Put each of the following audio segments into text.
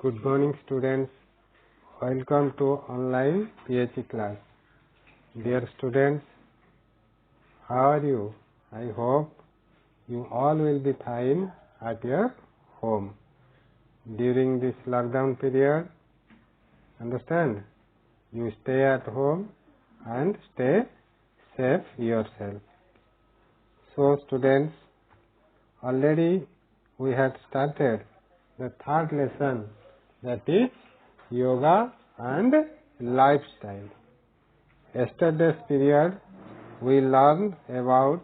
Good morning, students. Welcome to online PHE class. Dear students, how are you? I hope you all will be fine at your home during this lockdown period. Understand? You stay at home and stay safe yourself. So, students, already we had started the third lesson, that is yoga and lifestyle. Yesterday's period we learned about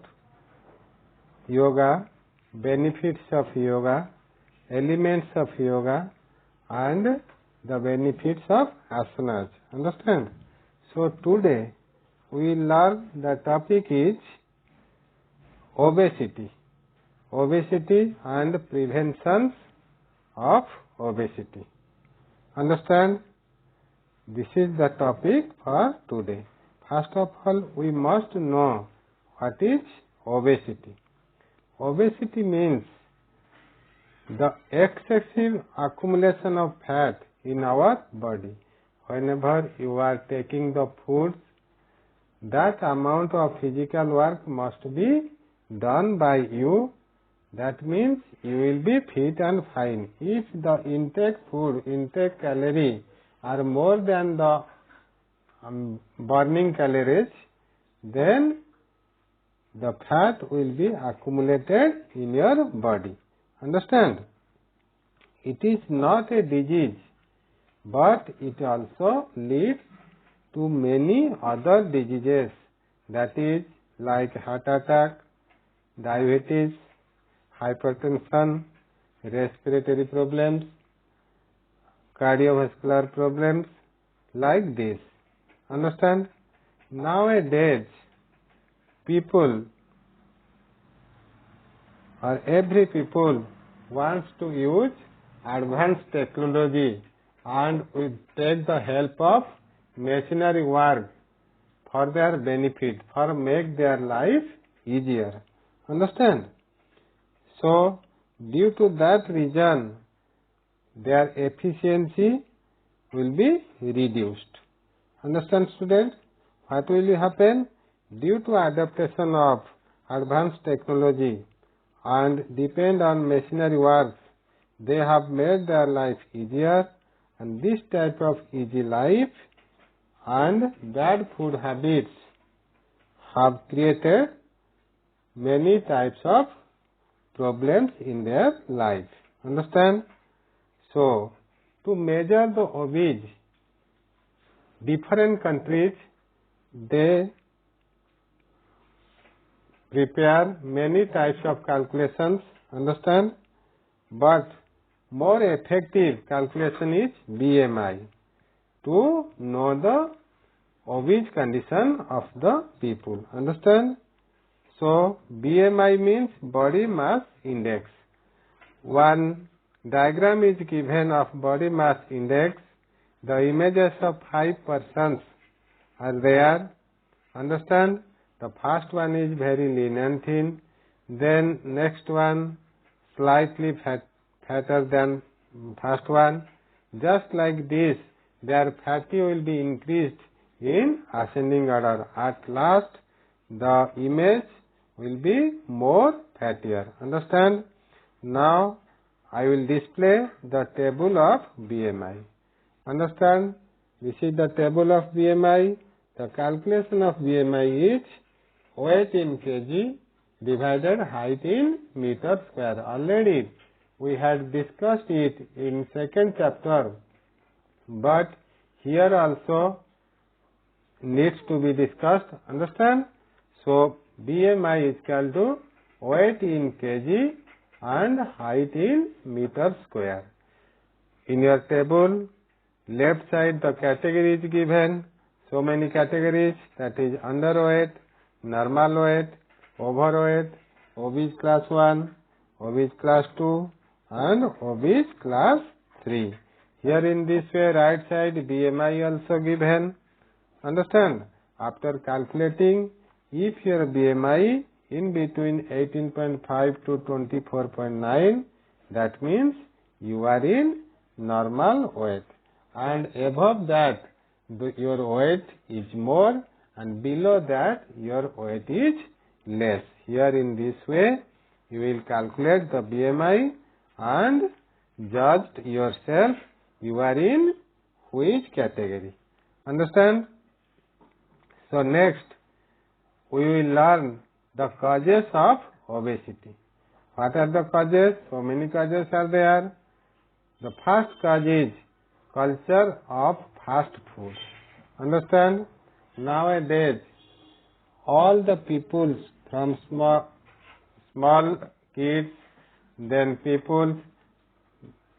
yoga, benefits of yoga, elements of yoga, and the benefits of asanas. Understand? So today we learn the topic is obesity. Obesity and prevention of obesity. Understand? This is the topic for today. First of all, we must know what is obesity. Obesity means the excessive accumulation of fat in our body. Whenever you are taking the food, that amount of physical work must be done by you. That means you will be fit and fine. If the intake calorie are more than the burning calories, then the fat will be accumulated in your body. Understand? It is not a disease, but it also leads to many other diseases, that is like heart attack, diabetes, hypertension, respiratory problems, cardiovascular problems, like this. Understand? Nowadays, people or every people wants to use advanced technology and will take the help of machinery work for their benefit, for make their life easier. Understand? So, due to that reason, their efficiency will be reduced. Understand, students? What will happen? Due to adaptation of advanced technology and depend on machinery works, they have made their life easier, and this type of easy life and bad food habits have created many types of problems in their life. Understand? So, to measure the obese, different countries, they prepare many types of calculations. Understand? But more effective calculation is BMI, to know the obese condition of the people. Understand? So, BMI means body mass index. One diagram is given of body mass index. The images of 5 persons are there. Understand? The first one is very lean and thin. Then next one slightly fatter than first one. Just like this, their fatty will be increased in ascending order. At last, the image will be more fattier. Understand? Now, I will display the table of BMI. Understand? This is the table of BMI. The calculation of BMI is weight in kg divided height in meter square. Already we had discussed it in second chapter, but here also needs to be discussed. Understand? So, BMI is equal to weight in kg and height in meter square. In your table, left side the category is given. So many categories, that is underweight, normal weight, overweight, obese class 1, obese class 2 and obese class 3. Here in this way, right side BMI also given. Understand? After calculating, if your BMI in between 18.5 to 24.9, that means you are in normal weight, and above that your weight is more, and below that your weight is less. Here in this way you will calculate the BMI and judge yourself you are in which category. Understand? So next we will learn the causes of obesity. What are the causes? So many causes are there. The first cause is culture of fast food. Understand? Nowadays all the people from small kids, then people,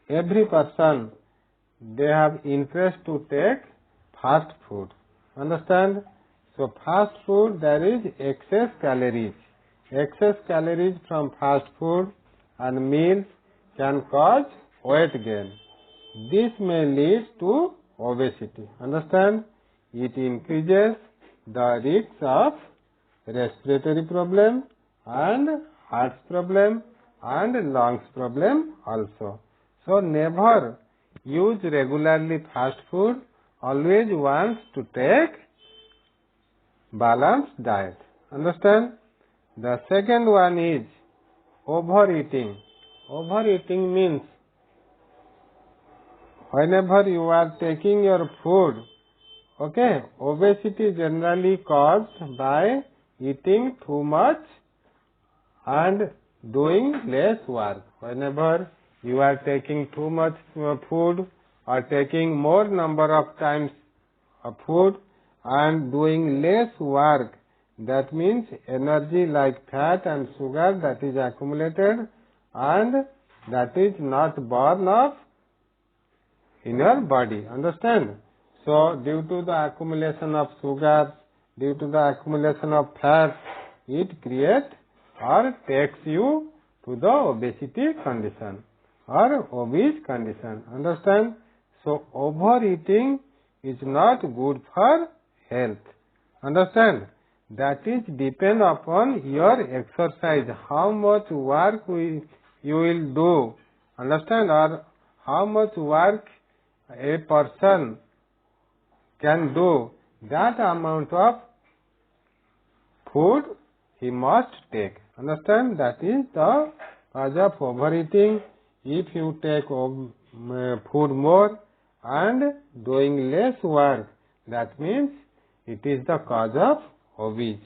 every person, they have interest to take fast food. Understand? So fast food, there is excess calories. Excess calories from fast food and meals can cause weight gain. This may lead to obesity. Understand? It increases the risk of respiratory problem and heart problem and lungs problem also. So never use regularly fast food. Always wants to take balanced diet. Understand? The second one is overeating. Overeating means whenever you are taking your food, okay, obesity generally caused by eating too much and doing less work. Whenever you are taking too much food or taking more number of times of food and doing less work, that means energy like fat and sugar that is accumulated and that is not burned off in your body. Understand? So due to the accumulation of sugar, due to the accumulation of fat, it creates or takes you to the obesity condition or obese condition. Understand? So overeating is not good for health. Understand? That is depend upon your exercise, how much work you will do. Understand? Or how much work a person can do, that amount of food he must take. Understand? That is the cause of overeating. If you take food more and doing less work, that means it is the cause of obese.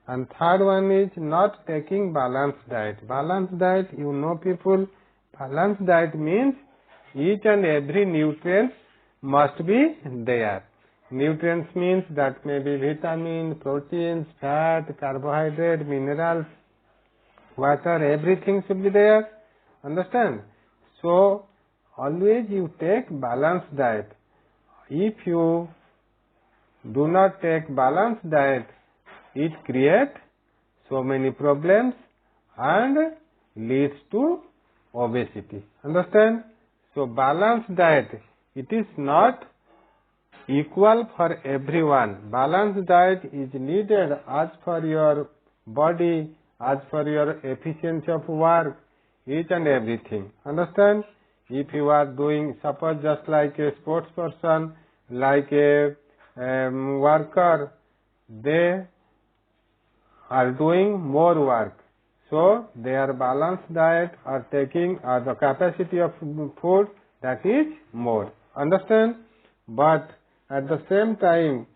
And third one is not taking balanced diet. Balanced diet, you know people, balanced diet means each and every nutrient must be there. Nutrients means that may be vitamin, proteins, fat, carbohydrate, minerals, water, everything should be there. Understand? So always you take balanced diet. If you do not take balanced diet, it creates so many problems and leads to obesity. Understand? So balanced diet, it is not equal for everyone. Balanced diet is needed as per your body, as per your efficiency of work, each and everything. Understand? If you are doing, suppose just like a sports person, like a worker, they are doing more work. So their balanced diet are taking the capacity of food that is more. Understand? But at the same time,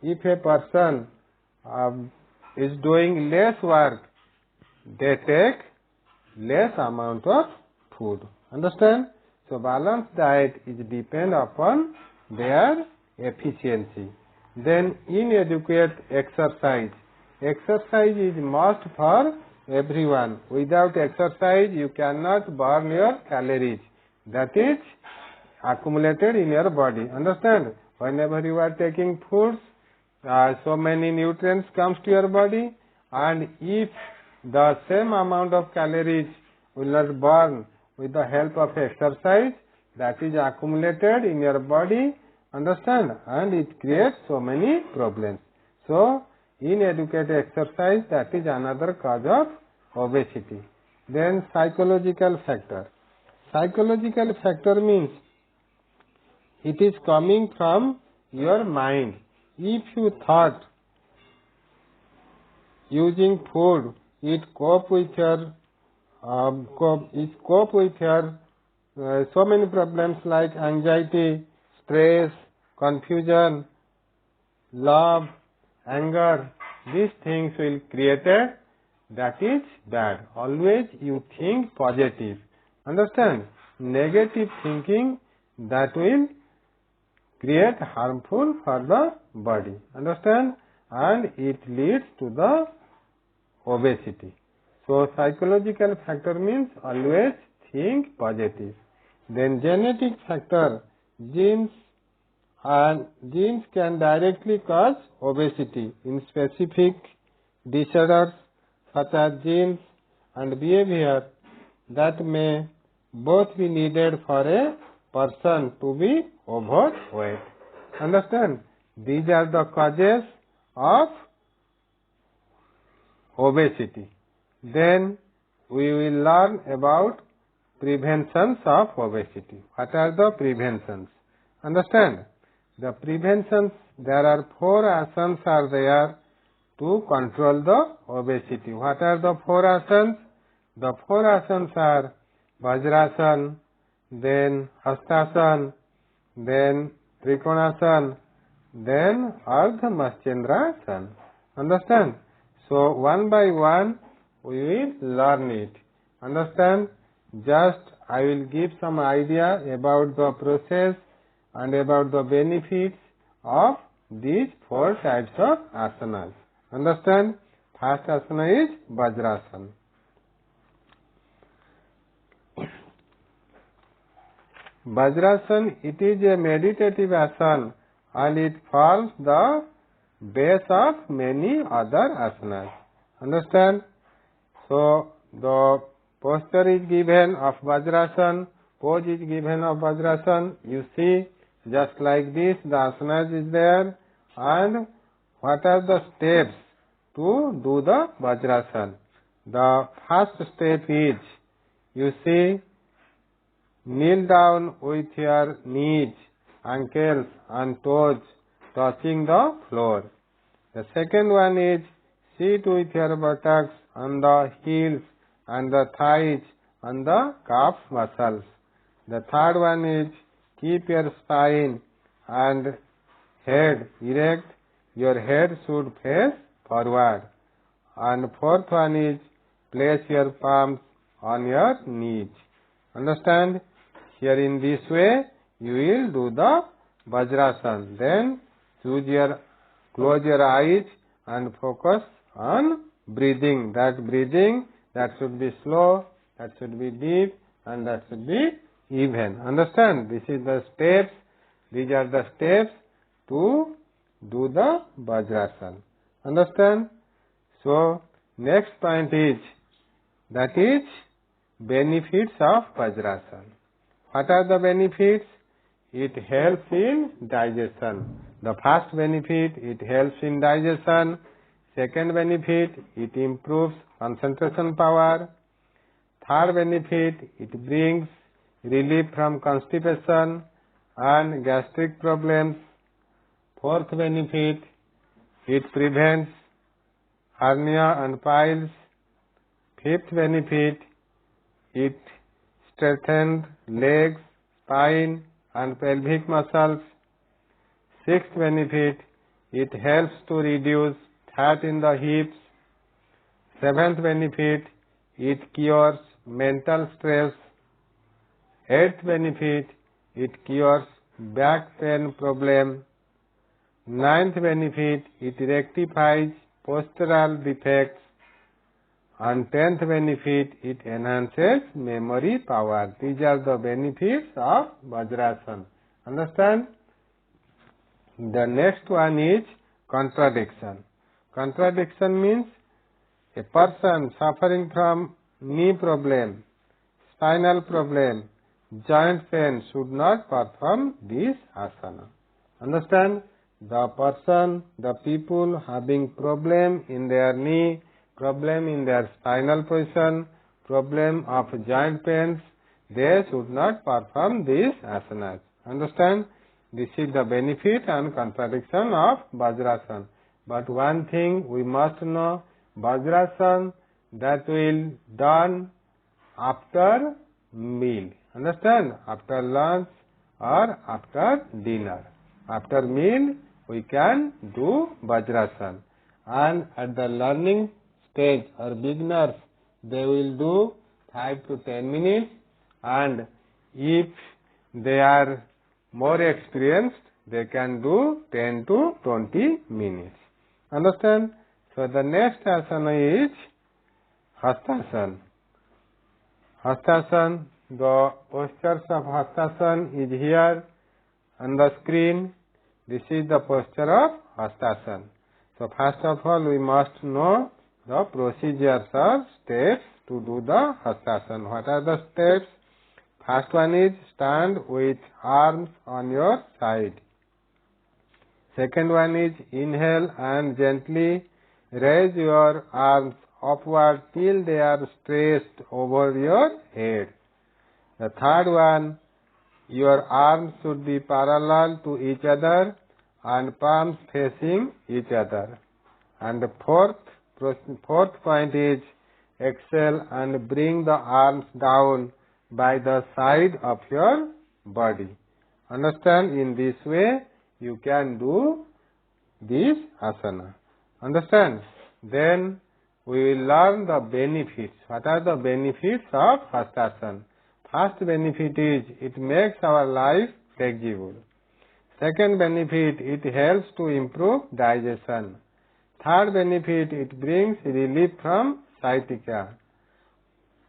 if a person is doing less work, they take less amount of food. Understand? So balanced diet is depend upon their efficiency. Then inadequate exercise. Exercise is must for everyone. Without exercise, you cannot burn your calories. That is accumulated in your body. Understand? Whenever you are taking foods, so many nutrients comes to your body, and if the same amount of calories will not burn with the help of exercise, that is accumulated in your body. Understand? And it creates so many problems. So inadequate exercise, that is another cause of obesity. Then psychological factor. Psychological factor means It is coming from your mind. If you thought using food, it cope with your so many problems like anxiety, stress, confusion, love, anger. These things will create it. That is bad. Always you think positive. Understand? Negative thinking, that will create harmful for the body. Understand? And it leads to the obesity. So psychological factor means always think positive. Then genetic factor, genes can directly cause obesity in specific disorders such as genes and behavior that may both be needed for a person to be overweight. Understand? These are the causes of obesity. Then we will learn about preventions of obesity. What are the preventions? Understand? The preventions, there are 4 asanas are there to control the obesity. What are the 4 asanas? The 4 asanas are Vajrasana, then Hastasana, then Trikonasana, then Ardha Matsyendrasana. Understand? So one by one we will learn it. Understand? Just I will give some idea about the process and about the benefits of these 4 types of asanas. Understand? First asana is Vajrasana. Vajrasana, it is a meditative asana and it forms the base of many other asanas. Understand? So, the posture is given of Vajrasana, pose is given of Vajrasana. You see, just like this, the asanas is there. And what are the steps to do the Vajrasana? The first step is, you see, kneel down with your knees, ankles and toes touching the floor. The second one is sit with your buttocks on the heels and the thighs on the calf muscles. The third one is keep your spine and head erect. Your head should face forward. And fourth one is place your palms on your knees. Understand? Here in this way you will do the Vajrasana. Then close your eyes and focus on breathing. That should be slow, that should be deep, and that should be even. Understand? This is the steps. These are the steps to do the Vajrasana. Understand? So next point is, that is benefits of Vajrasana. What are the benefits? It helps in digestion. The first benefit, it helps in digestion. Second benefit, it improves concentration power. Third benefit, it brings relief from constipation and gastric problems. Fourth benefit, it prevents hernia and piles. Fifth benefit, it strengthens legs, spine and pelvic muscles. Sixth benefit, it helps to reduce fat in the hips. Seventh benefit, it cures mental stress. Eighth benefit, it cures back pain problem. Ninth benefit, it rectifies postural defects. And 10th benefit, it enhances memory power. These are the benefits of Vajrasana. Understand? The next one is contradiction. Contradiction means a person suffering from knee problem, spinal problem, joint pain should not perform this asana. Understand? The people having problem in their knee, problem in their spinal position, problem of joint pains, they should not perform these asanas. Understand? This is the benefit and contradiction of Vajrasana. But one thing we must know, Vajrasana that will done after meal. Understand? After lunch or after dinner. After meal we can do Vajrasana. And at the learning stage or beginners, they will do 5 to 10 minutes, and if they are more experienced, they can do 10 to 20 minutes. Understand? So the next asana is Hastasana. Hastasana, the postures of Hastasana is here on the screen. This is the posture of Hastasana. So first of all, we must know the procedures or steps to do the Hastasana. What are the steps? First one is stand with arms on your side. Second one is inhale and gently raise your arms upward till they are stretched over your head. The third one, your arms should be parallel to each other and palms facing each other. And the fourth point is exhale and bring the arms down by the side of your body. Understand? In this way you can do this asana. Understand? Then we will learn the benefits. What are the benefits of Hastasana? First benefit is it makes our life flexible. Second benefit, it helps to improve digestion. Third benefit, it brings relief from sciatica.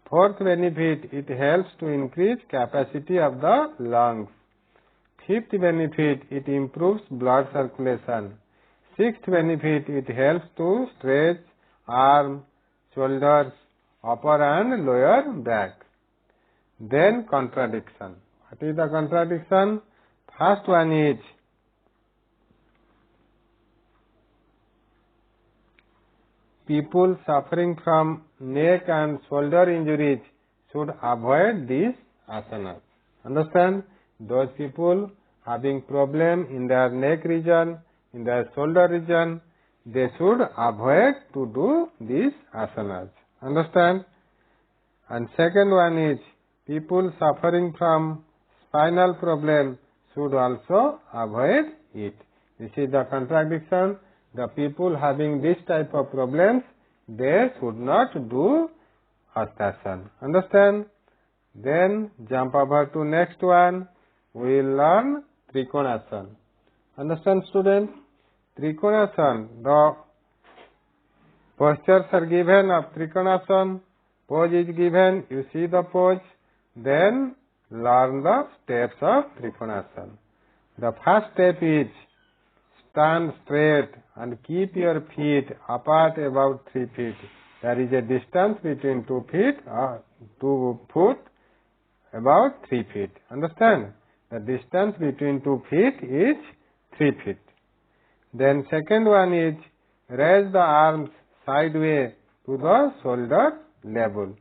Fourth benefit, it helps to increase capacity of the lungs. Fifth benefit, it improves blood circulation. Sixth benefit, it helps to stretch arms, shoulders, upper and lower back. Then contradiction. What is the contradiction? First one is people suffering from neck and shoulder injuries should avoid these asanas. Understand? Those people having problem in their neck region, in their shoulder region, they should avoid to do these asanas. Understand? And second one is people suffering from spinal problem should also avoid it. This is the contradiction. The people having this type of problems, they should not do Hastasana. Understand? Then jump over to next one. We will learn Trikonasana. Understand, students? Trikonasana. The postures are given of Trikonasana. Pose is given. You see the pose. Then learn the steps of Trikonasana. The first step is stand straight and keep your feet apart about 3 feet. There is a distance between 2 feet, 2 foot, about 3 feet. Understand? The distance between 2 feet is 3 feet. Then second one is raise the arms sideways to the shoulder level.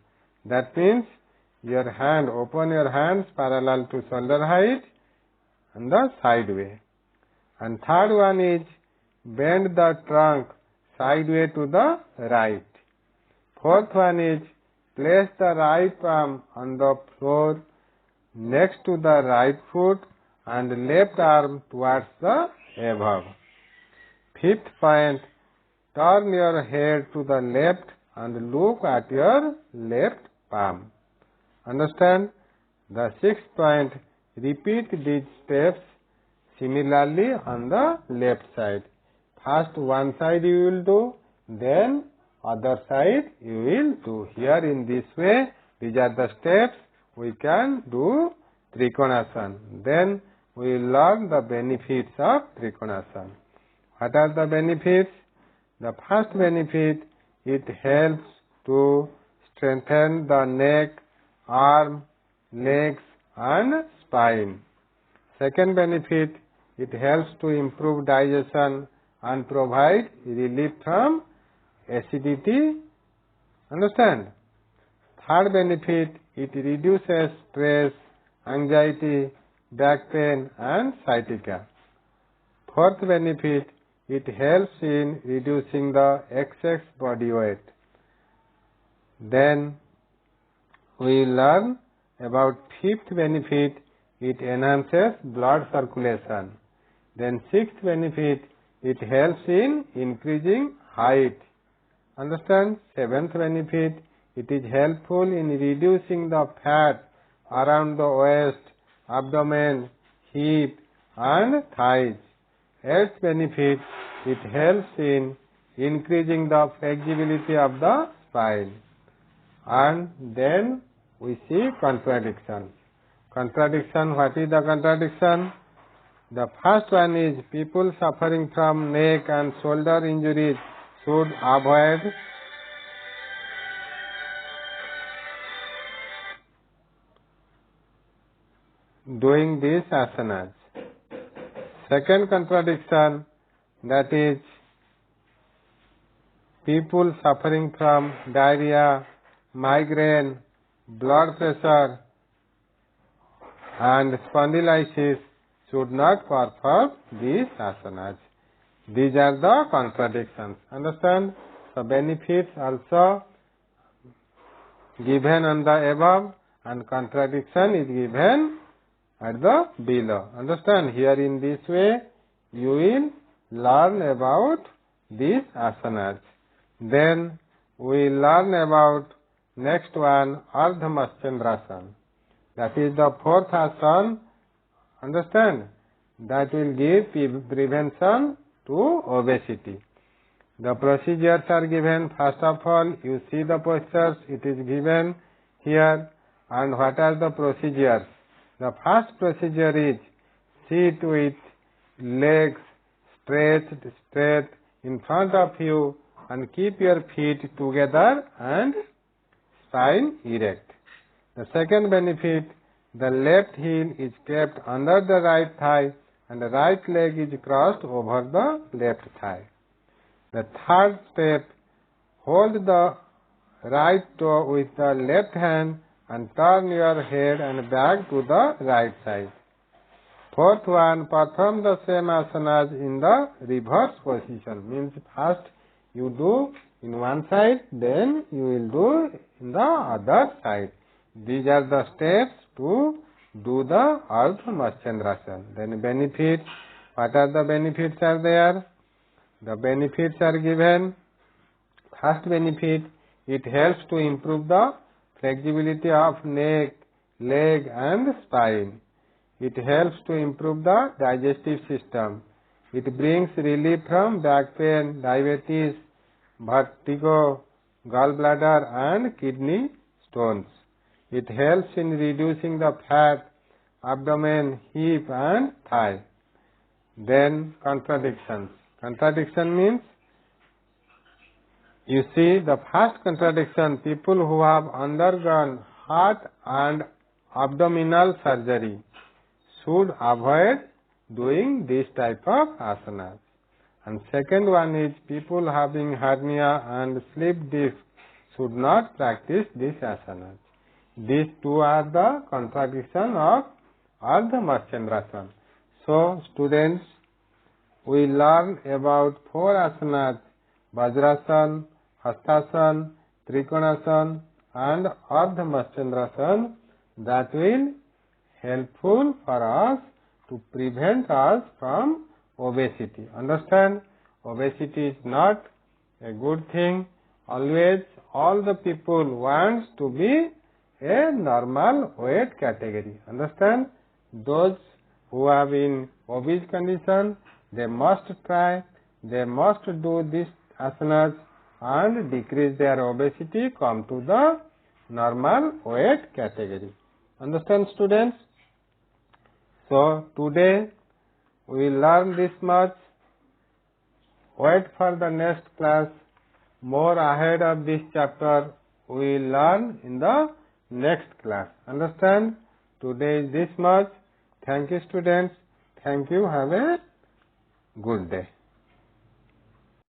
That means your hand, open your hands parallel to shoulder height and the sideway. And third one is bend the trunk sideways to the right. Fourth one is place the right palm on the floor next to the right foot and left arm towards the above. Fifth point, turn your head to the left and look at your left palm. Understand? The sixth point, repeat these steps similarly on the left side. First one side you will do, then other side you will do. Here in this way, these are the steps we can do Trikonasana. Then we will learn the benefits of Trikonasana. What are the benefits? The first benefit, it helps to strengthen the neck, arm, legs and spine. Second benefit, it helps to improve digestion and provide relief from acidity. Understand? Third benefit, it reduces stress, anxiety, back pain and sciatica. Fourth benefit, it helps in reducing the excess body weight. Then we learn about fifth benefit, it enhances blood circulation. Then sixth benefit, it helps in increasing height. Understand? Seventh benefit, it is helpful in reducing the fat around the waist, abdomen, hip and thighs. Eighth benefit, it helps in increasing the flexibility of the spine. And then we see contradiction. Contradiction, what is the contradiction? The first one is people suffering from neck and shoulder injuries should avoid doing these asanas. Second contradiction, that is people suffering from diarrhea, migraine, blood pressure and spondylitis should not perform these asanas. These are the contradictions. Understand? So benefits also given on the above and contradiction is given at the below. Understand? Here in this way you will learn about these asanas. Then we learn about next one, Ardha Matsyendrasana. That is the fourth asana. Understand? That will give prevention to obesity. The procedures are given. First of all, you see the postures. It is given here. And what are the procedures? The first procedure is sit with legs stretched straight in front of you and keep your feet together and spine erect. The second benefit, the left heel is kept under the right thigh and the right leg is crossed over the left thigh. The third step, hold the right toe with the left hand and turn your head and back to the right side. Fourth one, perform the same asanas in the reverse position. Means first you do in one side, then you will do in the other side. These are the steps to do the Ardha Matsyendrasana. Then benefits, what are the benefits are there? The benefits are given. First benefit, it helps to improve the flexibility of neck, leg and spine. It helps to improve the digestive system. It brings relief from back pain, diabetes, vertigo, gallbladder and kidney stones. It helps in reducing the fat, abdomen, hip and thigh. Then contradictions. Contradiction means, you see the first contradiction, people who have undergone heart and abdominal surgery should avoid doing this type of asanas. And second one is people having hernia and slip disc should not practice these asanas. These two are the contradiction of Ardha Matsyendrasana. So students, we learn about four asanas, Vajrasana, Hastasana, Trikonasana and Ardha Matsyendrasana that will helpful for us to prevent us from obesity. Understand? Obesity is not a good thing. Always all the people want to be a normal weight category. Understand? Those who have in obese condition, they must try, they must do these asanas and decrease their obesity, come to the normal weight category. Understand students? So today we learn this much. Wait for the next class. More ahead of this chapter we will learn in the next class. Understand? Today is this much. Thank you students. Thank you. Have a good day.